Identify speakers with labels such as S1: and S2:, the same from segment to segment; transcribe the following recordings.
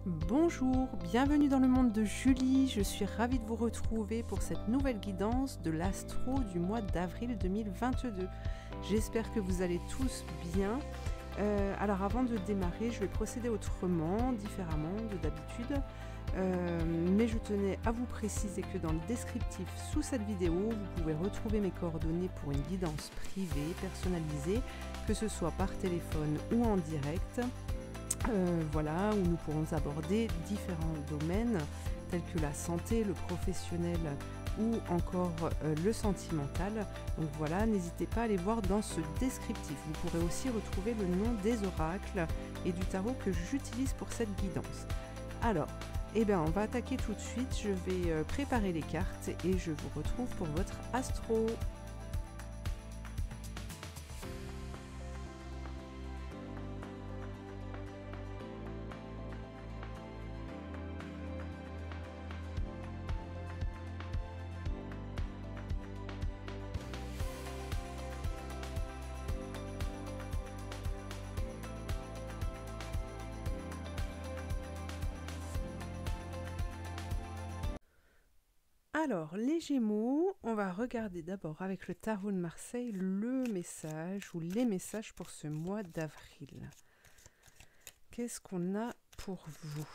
S1: Bonjour, bienvenue dans le monde de Julie, je suis ravie de vous retrouver pour cette nouvelle guidance de l'astro du mois d'avril 2022. J'espère que vous allez tous bien. Alors avant de démarrer, je vais procéder autrement, différemment de d'habitude. Mais je tenais à vous préciser que dans le descriptif sous cette vidéo, vous pouvez retrouver mes coordonnées pour une guidance privée, personnalisée, que ce soit par téléphone ou en direct. Voilà, où nous pourrons aborder différents domaines tels que la santé, le professionnel ou encore le sentimental. Donc voilà, n'hésitez pas à aller voir dans ce descriptif. Vous pourrez aussi retrouver le nom des oracles et du tarot que j'utilise pour cette guidance. Alors, on va attaquer tout de suite. Je vais préparer les cartes et je vous retrouve pour votre astro. Alors, les Gémeaux, on va regarder d'abord avec le tarot de Marseille le message ou les messages pour ce mois d'avril. Qu'est-ce qu'on a pour vous?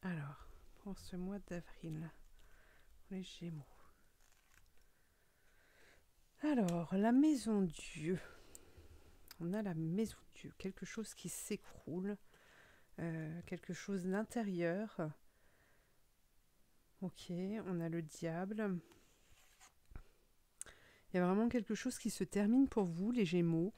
S1: Alors, pour ce mois d'avril, les Gémeaux. Alors, la maison Dieu. On a la maison Dieu, quelque chose qui s'écroule, quelque chose d'intérieur. Ok, on a le diable. Il y a vraiment quelque chose qui se termine pour vous, les Gémeaux.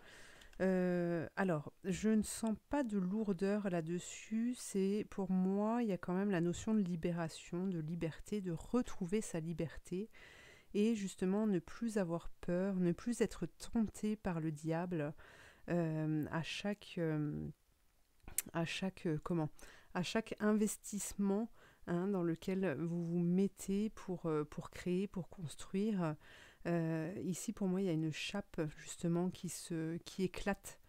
S1: Alors, je ne sens pas de lourdeur là-dessus. C'est pour moi, il y a quand même la notion de libération, de liberté, de retrouver sa liberté. Et justement, ne plus avoir peur, ne plus être tenté par le diable à chaque investissement dans lequel vous vous mettez pour créer, pour construire. Ici, pour moi, il y a une chape justement qui éclate,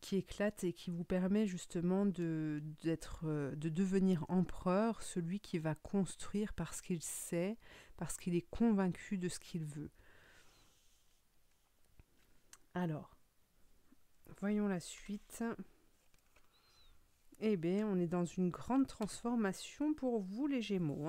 S1: qui éclate et qui vous permet justement de devenir empereur, celui qui va construire parce qu'il sait, parce qu'il est convaincu de ce qu'il veut. Alors, voyons la suite. Eh bien, on est dans une grande transformation pour vous, les Gémeaux.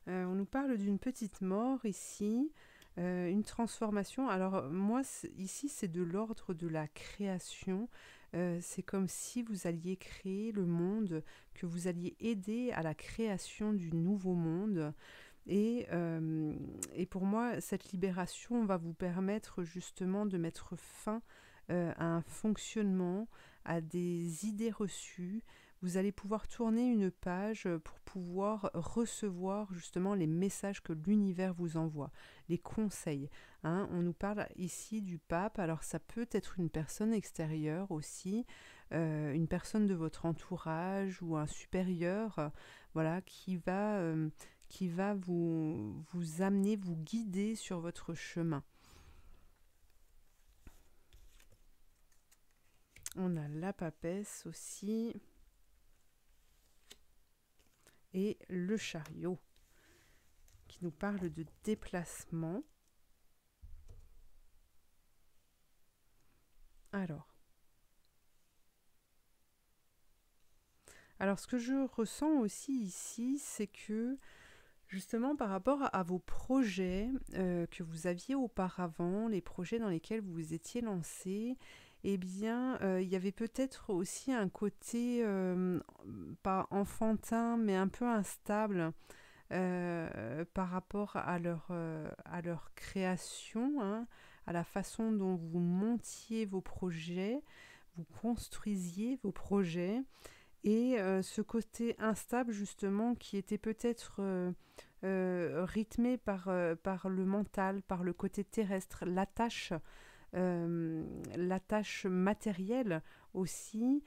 S1: On nous parle d'une petite mort ici, une transformation. Alors, moi, ici, c'est de l'ordre de la création. C'est comme si vous alliez créer le monde, que vous alliez aider à la création du nouveau monde. Et pour moi, cette libération va vous permettre justement de mettre fin à un fonctionnement, à des idées reçues. Vous allez pouvoir tourner une page pour pouvoir recevoir justement les messages que l'univers vous envoie, les conseils. On nous parle ici du pape, alors ça peut être une personne extérieure aussi, une personne de votre entourage ou un supérieur, voilà, qui va vous amener, vous guider sur votre chemin. On a la papesse aussi. Et le chariot, qui nous parle de déplacement. Alors ce que je ressens aussi ici, c'est que justement par rapport à vos projets que vous aviez auparavant, les projets dans lesquels vous vous étiez lancé, eh bien, il y avait peut-être aussi un côté, pas enfantin, mais un peu instable par rapport à leur création, à la façon dont vous montiez vos projets, vous construisiez vos projets. Et ce côté instable, justement, qui était peut-être rythmé par le mental, par le côté terrestre, l'attache matérielle aussi,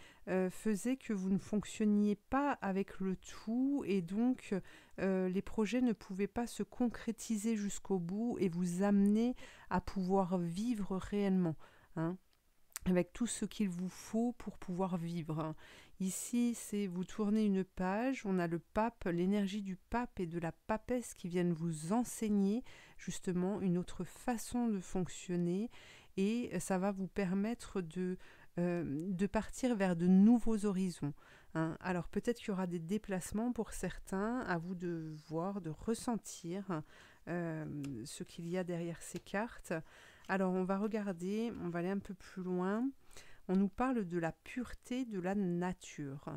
S1: faisait que vous ne fonctionniez pas avec le tout et donc les projets ne pouvaient pas se concrétiser jusqu'au bout et vous amener à pouvoir vivre réellement. avec tout ce qu'il vous faut pour pouvoir vivre. Ici, c'est vous tournez une page, on a le pape, l'énergie du pape et de la papesse qui viennent vous enseigner justement une autre façon de fonctionner et ça va vous permettre de partir vers de nouveaux horizons. Hein. Alors peut-être qu'il y aura des déplacements pour certains, à vous de voir, de ressentir ce qu'il y a derrière ces cartes. Alors on va regarder, on va aller un peu plus loin. On nous parle de la pureté de la nature.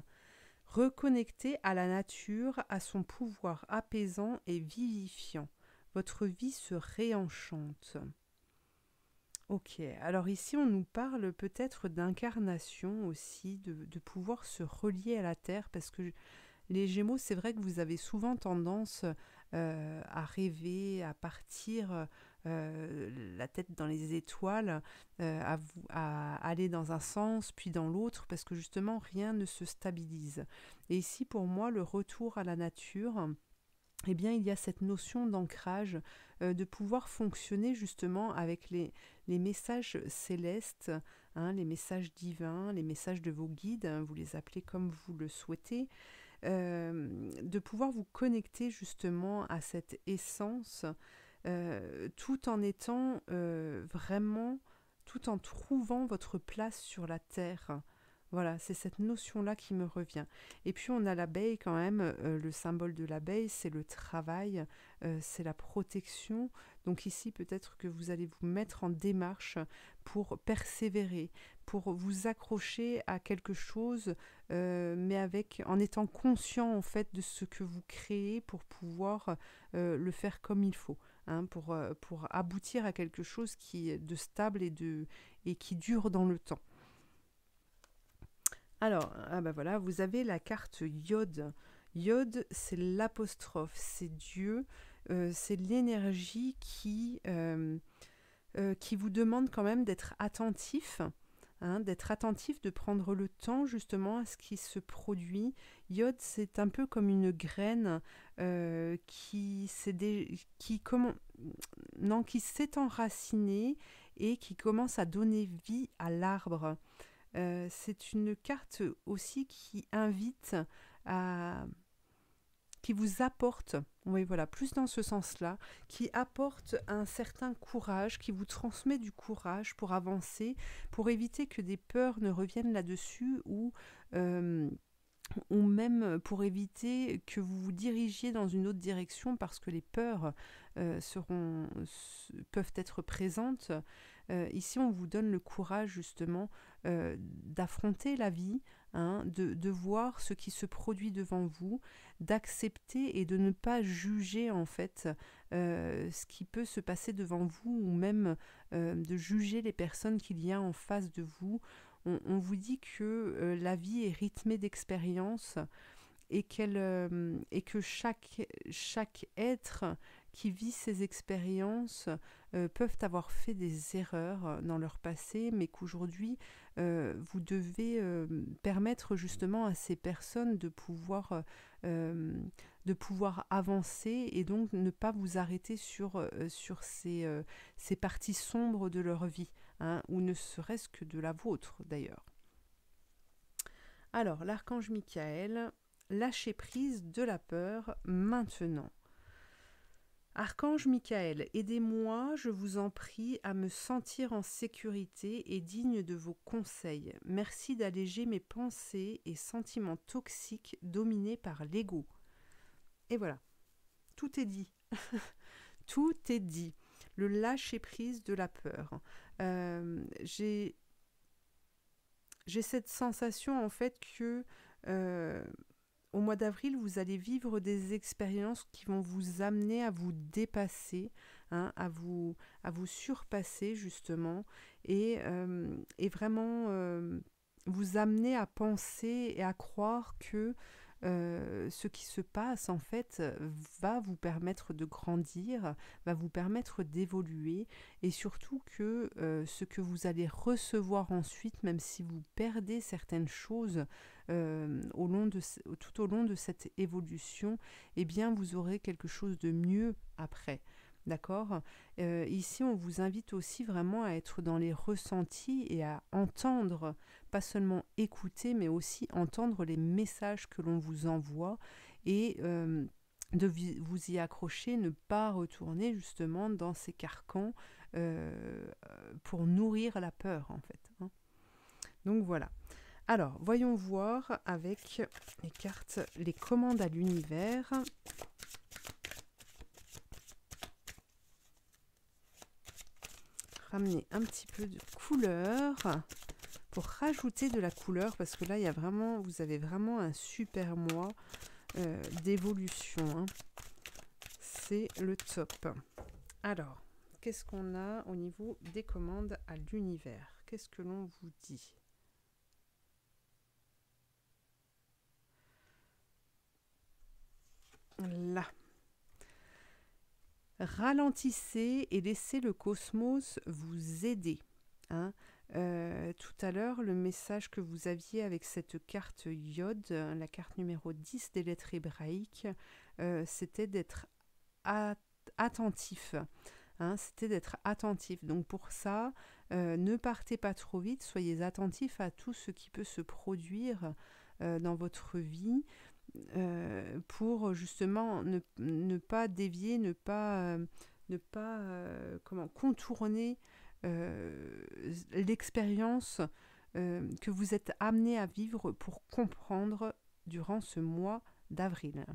S1: Reconnectez à la nature, à son pouvoir apaisant et vivifiant. Votre vie se réenchante. Ok, alors ici on nous parle peut-être d'incarnation aussi, de pouvoir se relier à la terre, parce que les Gémeaux, c'est vrai que vous avez souvent tendance à rêver, à partir la tête dans les étoiles, à aller dans un sens puis dans l'autre, parce que justement rien ne se stabilise. Et ici, pour moi, le retour à la nature, eh bien, il y a cette notion d'ancrage, de pouvoir fonctionner justement avec les messages célestes, hein, les messages divins, les messages de vos guides, hein, vous les appelez comme vous le souhaitez, de pouvoir vous connecter justement à cette essence, tout en étant vraiment, tout en trouvant votre place sur la terre. Voilà, c'est cette notion-là qui me revient. Et puis on a l'abeille quand même, le symbole de l'abeille, c'est le travail, c'est la protection. Donc ici, peut-être que vous allez vous mettre en démarche pour persévérer, pour vous accrocher à quelque chose, mais en étant conscient en fait de ce que vous créez pour pouvoir le faire comme il faut. Hein, pour aboutir à quelque chose qui est de stable et qui dure dans le temps. Alors, ah bah voilà, vous avez la carte Yod. Yod, c'est l'apostrophe, c'est Dieu, c'est l'énergie qui vous demande quand même d'être attentif, hein, de prendre le temps justement à ce qui se produit. Yod, c'est un peu comme une graine qui s'est enracinée et qui commence à donner vie à l'arbre. C'est une carte aussi qui invite à... qui vous apporte, oui voilà, plus dans ce sens-là, qui apporte un certain courage, qui vous transmet du courage pour avancer, pour éviter que des peurs ne reviennent là-dessus ou même pour éviter que vous vous dirigiez dans une autre direction parce que les peurs peuvent être présentes. Ici, on vous donne le courage justement d'affronter la vie, hein, de voir ce qui se produit devant vous, d'accepter et de ne pas juger en fait ce qui peut se passer devant vous ou même de juger les personnes qu'il y a en face de vous. On vous dit que la vie est rythmée d'expériences et que chaque être qui vit ces expériences peuvent avoir fait des erreurs dans leur passé, mais qu'aujourd'hui, vous devez permettre justement à ces personnes de pouvoir avancer et donc ne pas vous arrêter sur ces parties sombres de leur vie, hein, ou ne serait-ce que de la vôtre d'ailleurs. Alors, l'archange Michael, lâchez prise de la peur maintenant. Archange Michael, aidez-moi, je vous en prie, à me sentir en sécurité et digne de vos conseils. Merci d'alléger mes pensées et sentiments toxiques dominés par l'ego. Et voilà, tout est dit. Tout est dit. Le lâcher-prise de la peur. J'ai cette sensation en fait que au mois d'avril, vous allez vivre des expériences qui vont vous amener à vous dépasser, hein, à vous surpasser justement et vraiment vous amener à penser et à croire que ce qui se passe en fait va vous permettre de grandir, va vous permettre d'évoluer et surtout que ce que vous allez recevoir ensuite, même si vous perdez certaines choses tout au long de cette évolution, eh bien vous aurez quelque chose de mieux après. d'accord? Ici, on vous invite aussi vraiment à être dans les ressentis et à entendre, pas seulement écouter, mais aussi entendre les messages que l'on vous envoie et vous y accrocher, ne pas retourner justement dans ces carcans pour nourrir la peur en fait, hein. Donc voilà. Alors, voyons voir avec les cartes, les commandes à l'univers. Ramener un petit peu de couleur pour rajouter de la couleur parce que là, vous avez vraiment un super mois d'évolution, hein. C'est le top. Alors, qu'est-ce qu'on a au niveau des commandes à l'univers? Qu'est-ce que l'on vous dit? Là. Ralentissez et laissez le cosmos vous aider, hein. Tout à l'heure, le message que vous aviez avec cette carte Yod, la carte numéro 10 des lettres hébraïques, c'était d'être attentif, hein, c'était d'être attentif. Donc pour ça, ne partez pas trop vite, soyez attentif à tout ce qui peut se produire dans votre vie. Pour justement ne pas dévier, ne pas contourner l'expérience que vous êtes amené à vivre pour comprendre durant ce mois d'avril.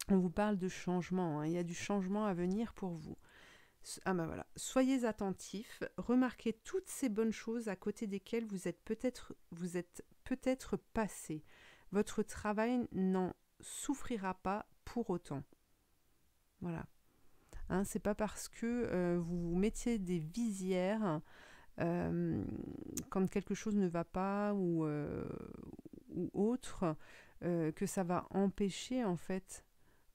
S1: On vous parle de changement, hein, il y a du changement à venir pour vous. Ah ben voilà, soyez attentifs, remarquez toutes ces bonnes choses à côté desquelles vous êtes peut-être passé. Votre travail n'en souffrira pas pour autant. Voilà. Hein, c'est pas parce que vous mettiez des visières quand quelque chose ne va pas ou autre que ça va empêcher en fait,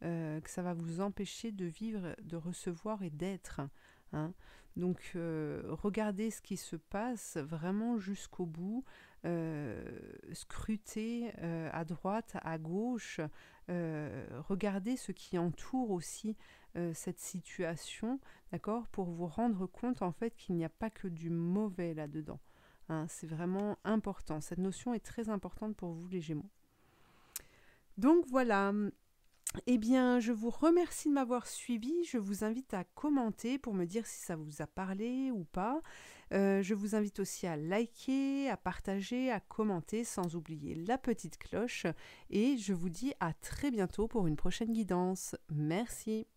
S1: que ça va vous empêcher de vivre, de recevoir et d'être, hein. Donc regardez ce qui se passe vraiment jusqu'au bout, scrutez à droite, à gauche, regardez ce qui entoure aussi cette situation, d'accord, pour vous rendre compte en fait qu'il n'y a pas que du mauvais là-dedans, hein. C'est vraiment important, cette notion est très importante pour vous les Gémeaux. Donc voilà. Eh bien, je vous remercie de m'avoir suivi. Je vous invite à commenter pour me dire si ça vous a parlé ou pas. Je vous invite aussi à liker, à partager, à commenter, sans oublier la petite cloche. Et je vous dis à très bientôt pour une prochaine guidance. Merci.